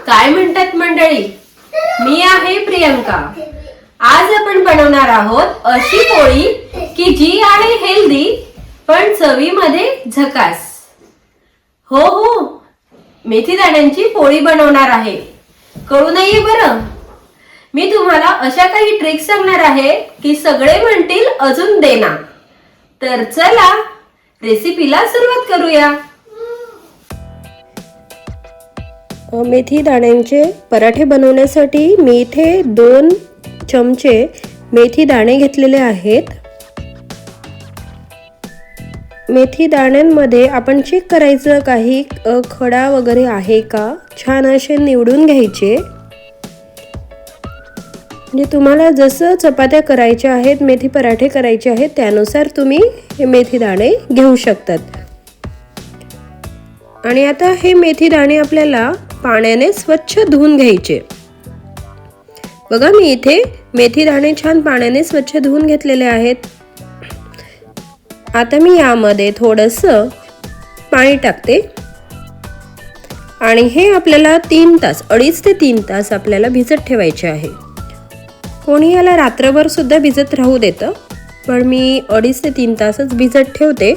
काय म्हणतात मंडळी? मी आहे प्रियंका. आज आपण बनवणार आहोत अशी पोळी की जी आहे हेल्दी पण चवीमध्ये झकास. हो, मेथी दाण्यांची पोळी बनवणार आहे. कळू नाहीये बरं? मी तुम्हाला अशा काही ट्रिक्स सांगणार आहे की सगळे म्हणतील अजून देना. तर चला रेसिपीला सुरुवात करूया. मेथी दाण्यांचे पराठे बनवण्यासाठी मी इथे 2 चमचे मेथी दाणे घेतलेले आहेत. मेथी दाण्यांमध्ये आपण चेक करायचं काही खडा वगैरे आहे का, छान असे निवडून घ्यायचे. म्हणजे तुम्हाला जसं चपात्या करायच्या आहेत, मेथी पराठे करायचे आहेत त्यानुसार तुम्ही हे मेथी दाणे घेऊ शकतात. आणि आता हे मेथी दाणे आपल्याला पाण्याने स्वच्छ धुवून घ्यायचे. बघा मी इथे मेथी दाणे छान पाण्याने स्वच्छ धुवून घेतलेले आहेत. आता मी यामध्ये थोडंसं पाणी टाकते आणि हे आपल्याला 3 तास 2.5 ते 3 तास आपल्याला भिजत ठेवायचे आहे. कोणी याला रात्रभर सुद्धा भिजत राहू देतं, पण मी 2.5 ते 3 तासच भिजत ठेवते.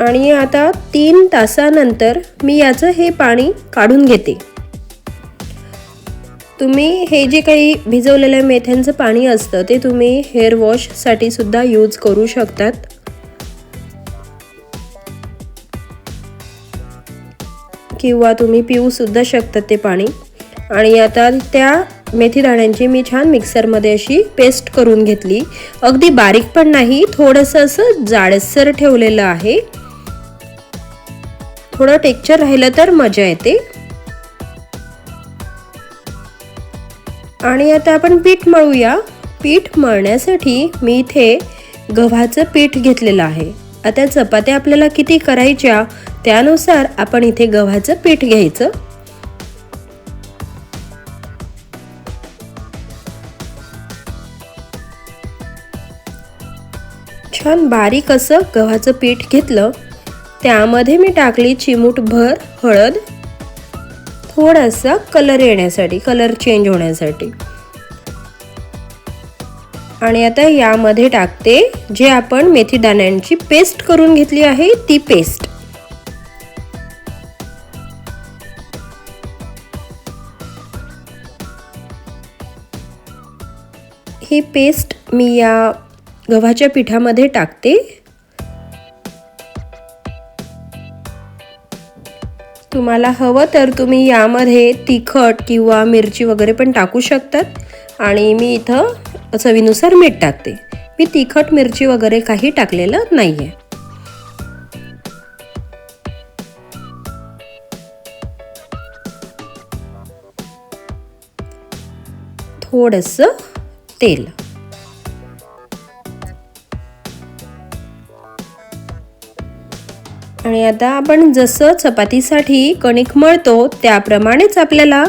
आणि आता 3 तासानंतर मी याचं हे पाणी काढून घेते. तुम्ही हे जे काही भिजवलेल्या मेथ्यांचं पाणी असतं ते तुम्ही हेअर वॉशसाठी सुद्धा यूज करू शकतात. किंवा तुम्ही पिऊ सुद्धा शकतात ते पाणी. आणि आता त्या मेथी दाण्यांची मी छान मिक्सरमध्ये अशी पेस्ट करून घेतली. अगदी बारीक पण नाही, थोडंसं असं जाडसर ठेवलेलं आहे. थोडं टेक्स्चर राहिलं तर मजा येते. आणि आता आपण पीठ मळूया. पीठ मळण्यासाठी मी इथे गव्हाचं पीठ घेतलेलं आहे. आता चपात्या आपल्याला किती करायच्या त्यानुसार आपण इथे गव्हाचं पीठ घ्यायचं. छान बारीक असं गव्हाचं पीठ घेतलं. त्यामध्ये मी टाकली चिमूटभर हळद, थोडासा कलर येण्यासाठी, कलर चेंज होण्यासाठी. आणि आता यामध्ये टाकते जे आपण मेथी दाण्यांची पेस्ट करून घेतली आहे ती पेस्ट. ही पेस्ट मी या गव्हाच्या पिठामध्ये टाकते. तुम्हाला हवं तर तुम्ही यामध्ये तिखट किंवा मिरची वगैरे पण टाकू शकतात. आणि मी इथं चवीनुसार मीठ टाकते. मी तिखट मिरची वगैरे काही टाकलेलं नाहीये. थोडंसं तेल. आणि आता आपण जसं चपातीसाठी कणिक मळतो त्याप्रमाणेच आपल्याला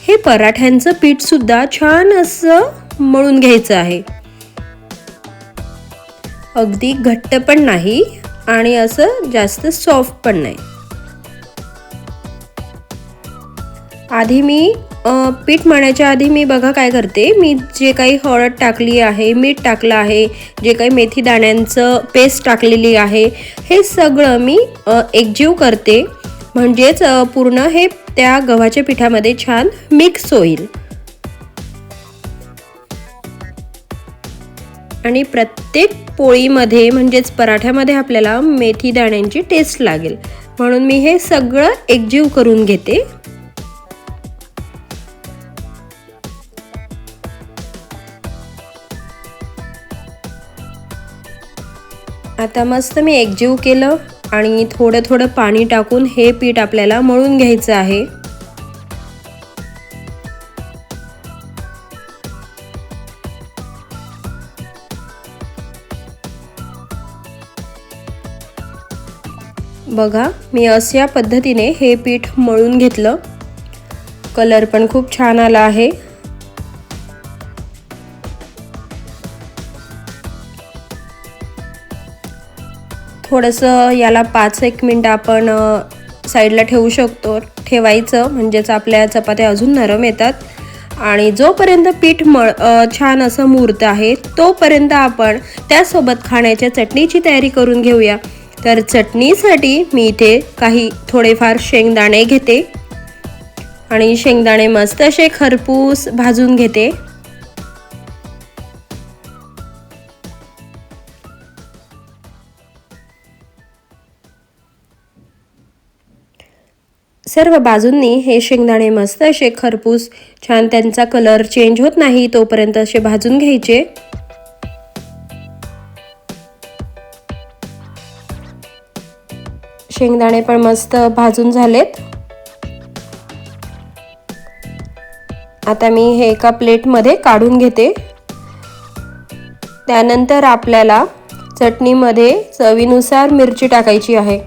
हे पराठ्यांचं पीठ सुद्धा छान असं मळून घ्यायचं आहे. अगदी घट्ट पण नाही आणि असं जास्त सॉफ्ट पण नाही. आधी मी पीठ मळण्याच्या आधी मी बघा काय करते, मी जे काही हळद टाकली आहे, मीठ टाकलं आहे, जे काही मेथी दाण्यांचं पेस्ट टाकलेली आहे, हे सगळं मी एकजीव करते. म्हणजेच पूर्ण हे त्या गव्हाच्या पिठामध्ये छान मिक्स होईल. आणि प्रत्येक पोळीमध्ये म्हणजेच पराठ्यामध्ये आपल्याला मेथी दाण्यांची टेस्ट लागेल म्हणून मी हे सगळं एकजीव करून घेते. आता मस्त मी एकजीव केलं आणि थोडं थोडं पाणी टाकून हे पीठ आपल्याला मळून घ्यायचं आहे. बघा मी अशा पद्धतीने हे पीठ मळून घेतलं. कलर पण खूप छान आला आहे. थोडंसं याला 5-1 मिनटं आपण साईडला ठेवू शकतो, ठेवायचं, म्हणजेच आपल्या चपात्या अजून नरम येतात. आणि जोपर्यंत पीठ छान असं मुरतं आहे तोपर्यंत आपण त्यासोबत खाण्याच्या चटणीची तयारी करून घेऊया. तर चटणीसाठी मी इथे थोडेफार शेंगदाणे घेते आणि शेंगदाणे मस्त असे खरपूस भाजून घेते. सर्व बाजूंनी हे शेंगदाणे मस्त असे खरपूस छान त्यांचा कलर चेंज होत नाही तोपर्यंत असे भाजून घ्यायचे. शेंगदाणे पण मस्त भाजून झालेत. आता मी हे एका प्लेटमध्ये काढून घेते. त्यानंतर आपल्याला चटणीमध्ये चवीनुसार मिरची टाकायची आहे.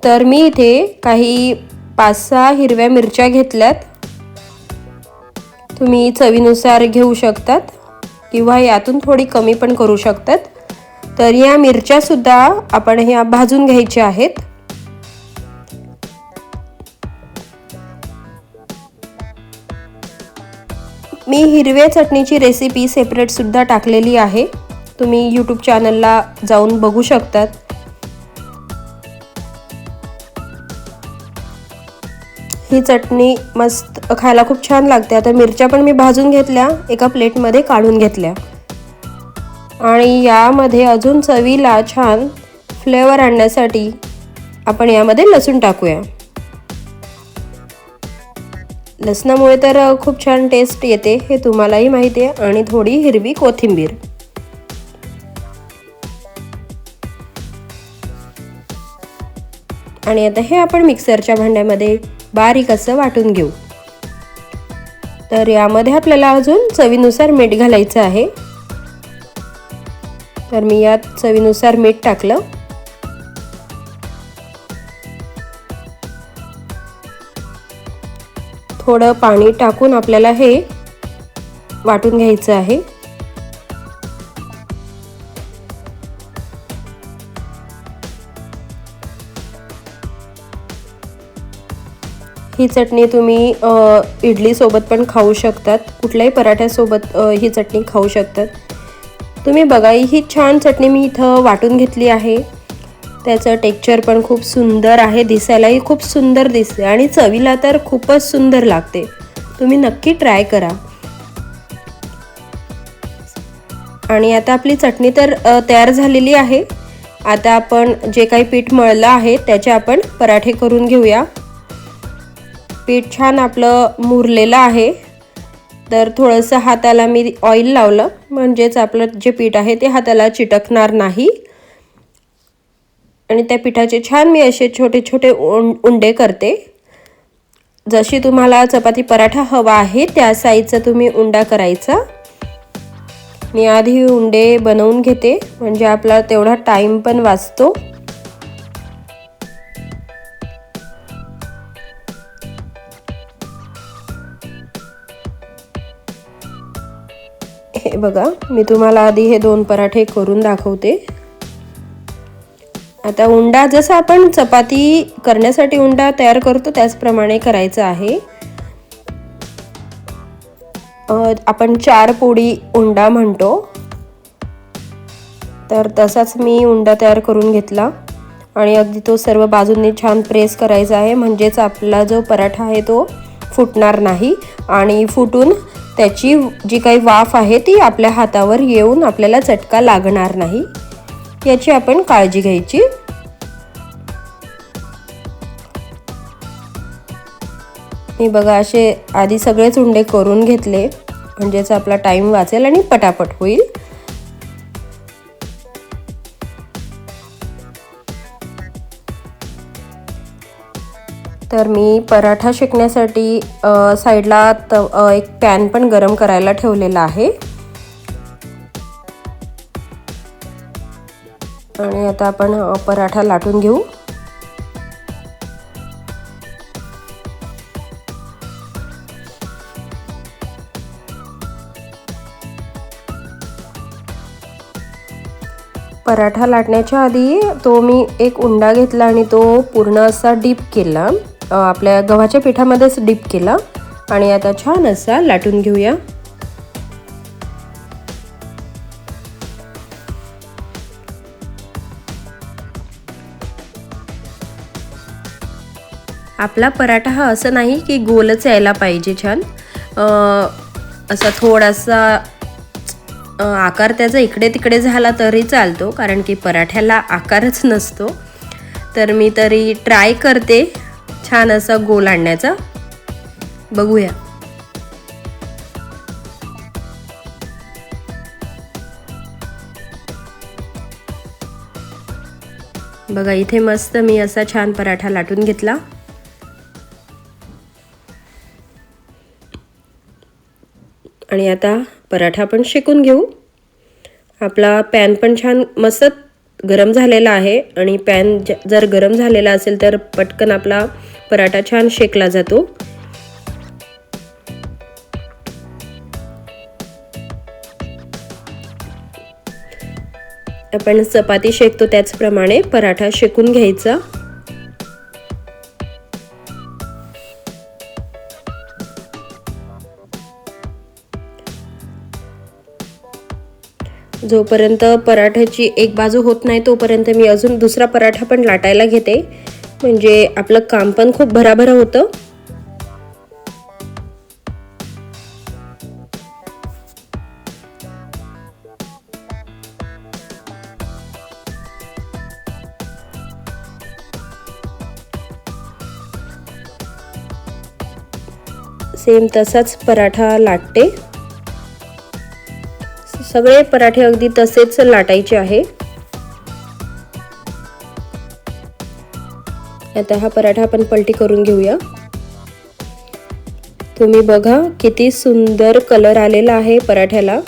तर मी इथे काही 5-6 हिरव्या मिरच्या घेतल्यात. तुम्ही चवीनुसार घेऊ शकतात किंवा यातून थोडी कमी पण करू शकतात. तर या मिरच्या सुद्धा आपण ह्या भाजून घ्यायच्या आहेत. मी हिरव्या चटणीची रेसिपी सेपरेट सुद्धा टाकलेली आहे. तुम्ही यूट्यूब चॅनलला जाऊन बघू शकतात. ही चटणी मस्त खायला खूप छान लागते. आता मिरच्या पण मी भाजून घेतल्या, एका प्लेटमध्ये काढून घेतल्या. आणि यामध्ये अजून चवीला छान फ्लेवर आणण्यासाठी आपण यामध्ये लसूण टाकूया. लसणामुळे तर खूप छान टेस्ट येते, हे तुम्हालाही माहिती आहे. आणि थोडी हिरवी कोथिंबीर. आणि आता हे आपण मिक्सरच्या भांड्यामध्ये बारीक असं वाटून घेऊ. तर यामध्ये आपल्याला अजून चवीनुसार मीठ घालायचं आहे. तर मी यात चवीनुसार मीठ टाकलं. थोडं पाणी टाकून आपल्याला हे वाटून घ्यायचं आहे. ही चटणी तुम्ही इडली सोबत पण खाऊ शकतात, कुठल्याही पराठ्यासोबत ही चटणी खाऊ शकतात. तुम्ही बघा, ही छान चटणी मी इथं वाटून घेतली आहे. त्याचं टेक्स्चर पण खूप सुंदर आहे, दिसायलाही खूप सुंदर दिसते आणि चवीला तर खूपच सुंदर लागते. तुम्ही नक्की ट्राय करा. आणि आता आपली चटणी तर तयार झालेली आहे. आता आपण जे काही पीठ मळलं आहे त्याचे आपण पराठे करून घेऊया. पीठ छान आपलं मुरलेलं आहे. तर थोडंसं हाताला मी ऑइल लावलं, म्हणजेच आपलं जे पीठ आहे ते हाताला चिटकणार नाही. आणि त्या पिठाचे छान मी असे छोटे छोटे उंडे करते. जशी तुम्हाला चपाती पराठा हवा आहे त्या साईजचा तुम्ही उंडा करायचा. मी आधी उंडे बनवून घेते, म्हणजे आपला तेवढा टाइम पण वाचतो. हे बघा, मी तुम्हाला आधी हे 2 पराठे करून दाखवते. आता उंडा जसा आपण चपाती करण्यासाठी उंडा तयार करतो त्याचप्रमाणे करायचा आहे. आपण 4 पोळी उंडा म्हणतो, तर तसाच मी उंडा तयार करून घेतला. आणि अगदी तो सर्व बाजूंनी छान प्रेस करायचा आहे, म्हणजेच आपला जो पराठा आहे तो फुटणार नाही. आणि फुटून त्याची जी काही वाफ आहे ती आपल्या हातावर येऊन आपल्याला चटका लागणार नाही, याची आपण काळजी घ्यायची. मी बघा असे आधी सगळेच उंडे करून घेतले, म्हणजेच आपला टाइम वाचेल आणि पटापट होईल. तर मी पराठा शेकण्यासाठी साईडला एक पॅन पण गरम करायला ठेवलेला आहे. आणि आता आपण पराठा लाटून घेऊ. पराठा लाटण्याच्या आधी तो मी एक उंडा घेतला आणि तो पूर्ण असा डीप केला, आपल्या गव्हाच्या पिठामध्येच डीप केला आणि आता छान असा लाटून घेऊया. आपला पराठा हा असं नाही की गोलच यायला पाहिजे, छान असा थोडासा आकार त्याचा इकडे तिकडे झाला तरी चालतो, कारण की पराठ्याला आकारच नसतो. तर मी तरी ट्राय करते छान असा गोल आणण्याचा. बघूया. बघा इथे मस्त मी असा छान पराठा लाटून घेतला. आणि आता पराठा आपण शेकून घेऊ. आपला पॅन पण छान मस्त गरम झालेला आहे आणि पॅन जर गरम झालेला असेल तर पटकन आपला पराठा छान शेकला जातो. आपण चपाती शेकतो त्याचप्रमाणे पराठा शेकून घ्यायचा. जोपर्यंत पराठ्याची एक बाजू होत नाही तोपर्यंत मी अजून दुसरा पराठा पण लाटायला घेते, म्हणजे आपलं काम पण खूप भराभरा होतं. सेम तसाच पराठा लाटते. सगळे पराठे अगदी तसेच लाटायचे आहे. आता हा पराठा आपण पलटी करून घेऊया. तुम्ही बघा किती सुंदर कलर आलेला आहे पराठ्याला.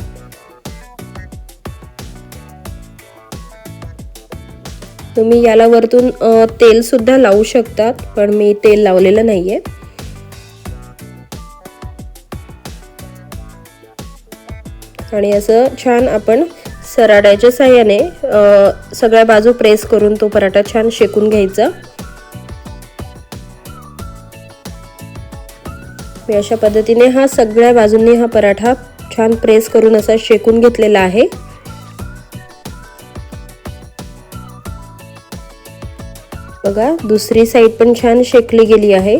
तुम्ही याला वरतून तेल सुद्धा लावू शकतात, पण मी तेल लावलेलं नाहीये. आणि असं छान आपण सराड्याच्या साहाय्याने सगळ्या बाजू प्रेस करून तो पराठा छान शेकून घ्यायचा. मी अशा पद्धतीने हा सगळ्या बाजूंनी हा पराठा छान प्रेस करून असा शेकून घेतलेला आहे. बघा दुसरी साइड पण छान शेकली गेली आहे.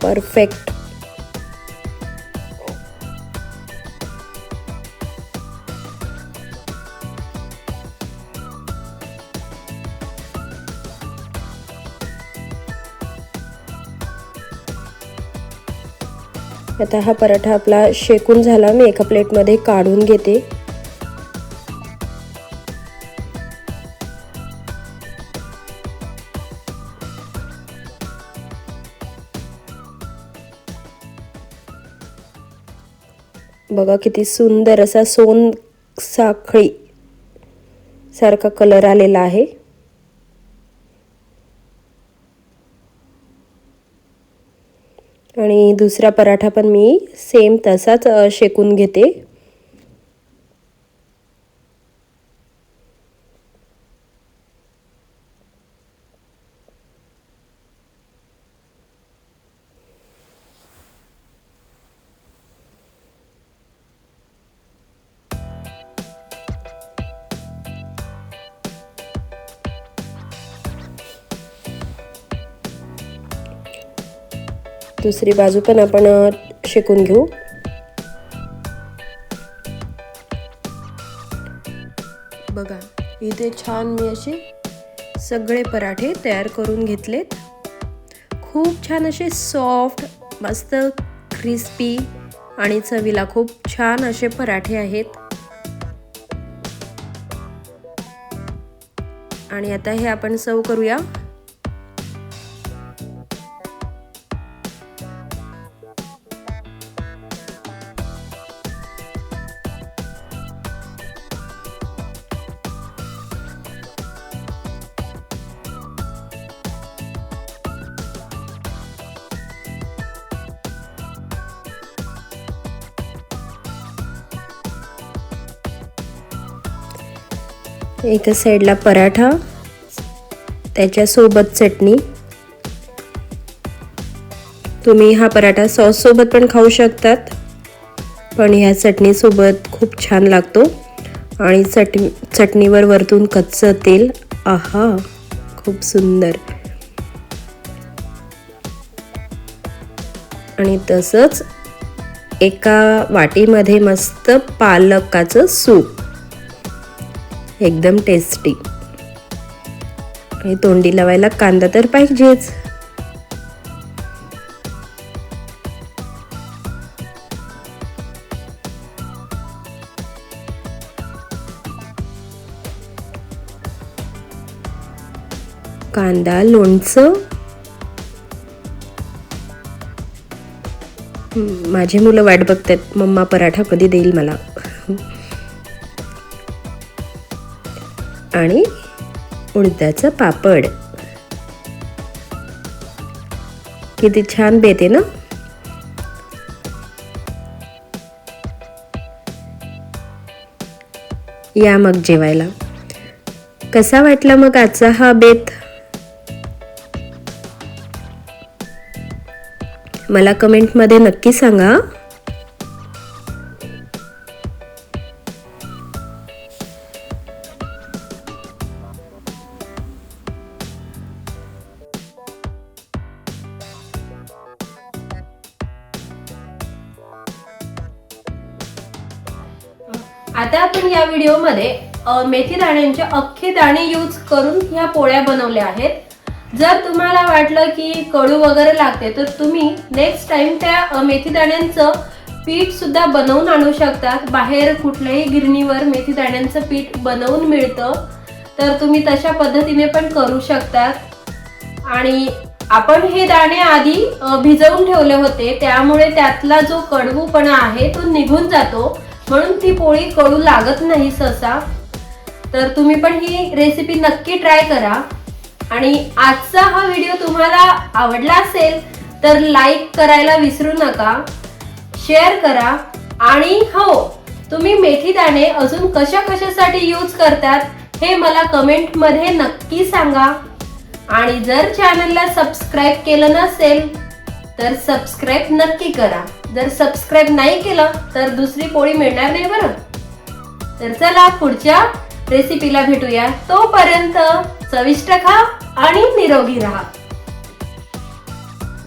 परफेक्ट. आता हा पराठा आपला शेकून झाला. मी एका प्लेटमध्ये काढून घेते. बघा किती सुंदर असा सोन साखळी सारखा कलर आलेला आहे. आणि दुसरा पराठा पण मी सेम तसाच शेकून घेते. दुसरी बाजू पण आपण शेकून घेऊ. बघा इथे छान मी असे सगळे पराठे तयार करून घेतलेत. खूप छान असे सॉफ्ट, मस्त क्रिस्पी आणि चवीला खूप छान असे पराठे आहेत. आणि आता हे आपण सर्व करूया. एका साईडला पराठा, त्याच्यासोबत चटणी. तुम्ही हा पराठा सॉस सोबत पण खाऊ शकतात, पण ह्या चटणीसोबत खूप छान लागतो. आणि चटणीवर वरतून कच्चं तेल. आहा, खूप सुंदर. आणि तसंच एका वाटीमध्ये मस्त पालकाचं सूप, एकदम टेस्टी. आणि तोंडी लावायला कांदा तर पाहिजेच. कांदा, लोणचं. माझी मुलं वाट बघतात, मम्मा पराठा कधी देईल मला. आणि उडदाचं पापड. किती छान बेत आहे ना. या मग जेवायला. कसा वाटला मग आजचा हा बेत? मला कमेंटमध्ये नक्की सांगा. आता आपण या व्हिडिओमध्ये मेथी दाण्यांचे अख्खे दाणे यूज करून ह्या पोळ्या बनवल्या आहेत. जर तुम्हाला वाटलं की कडू वगैरे लागते तर तुम्ही नेक्स्ट टाइम त्या मेथी दाण्यांचं पीठ सुद्धा बनवून आणू शकतात. बाहेर कुठल्याही गिरणीवर मेथी दाण्यांचं पीठ बनवून मिळतं, तर तुम्ही तशा पद्धतीने पण करू शकतात. आणि आपण हे दाणे आधी भिजवून ठेवले होते, त्यामुळे त्यातला जो कडवूपणा आहे तो निघून जातो, म्हणून ती पोळी कडू लागत नाही सहसा. तर तुम्ही पण ही रेसिपी नक्की ट्राय करा. आणि आजचा हा व्हिडिओ तुम्हाला आवडला असेल तर लाईक करायला विसरू नका, शेअर करा. आणि हो, तुम्ही मेथी दाणे अजून कशासाठी यूज करतात हे मला कमेंट मध्ये नक्की सांगा. आणि जर चॅनलला सबस्क्राईब केलं नसेल तर सबस्क्राईब नक्की करा. जर सबस्क्राईब नाही केलं तर दुसरी पोळी मिळणार नाही बरं. तर चला पुढच्या रेसिपीला भेटूया. तोपर्यंत चविष्ट खा आणि निरोगी राहा.